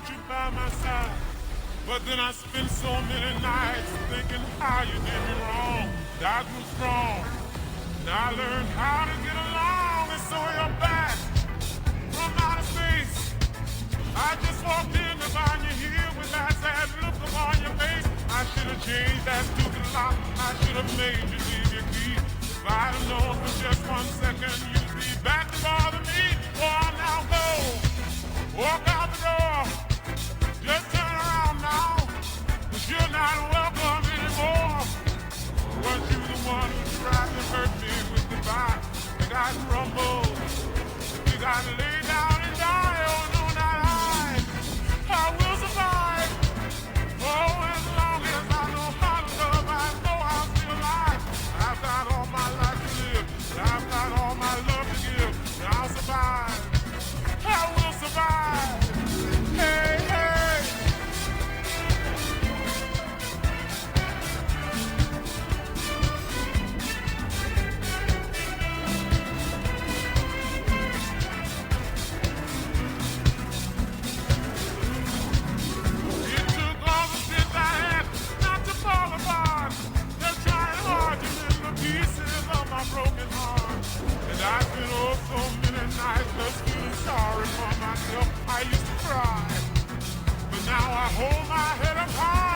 you by my side. But then I spent so many nights thinking how you did me wrong. I grew strong. Now I learned how to get along, and so you're back from outer space. I just walked in to find you here with that sad look upon your face. I should have changed that stupid lock. I should have made you leave your key. If I'd have known for just 1 second you'd be back to bother me. Oh, now go. Walk out the door. Just turn around now. 'Cause you're not welcome anymore. Was you the one who tried to hurt me with goodbye? You got rumbled. You got to lay down and die. Oh, no, not I. I will survive. Oh, as long as I know how to love, I know I'll be alive. I've got all my life to live. I've got all my love to give. I'll survive. I will survive. Hey, hey. It took all the strength I had not to fall apart. Just trying hard to mend the pieces of my broken heart. And I spent oh so many nights just feeling sorry for myself. I used to cry, but now I hold my head up high.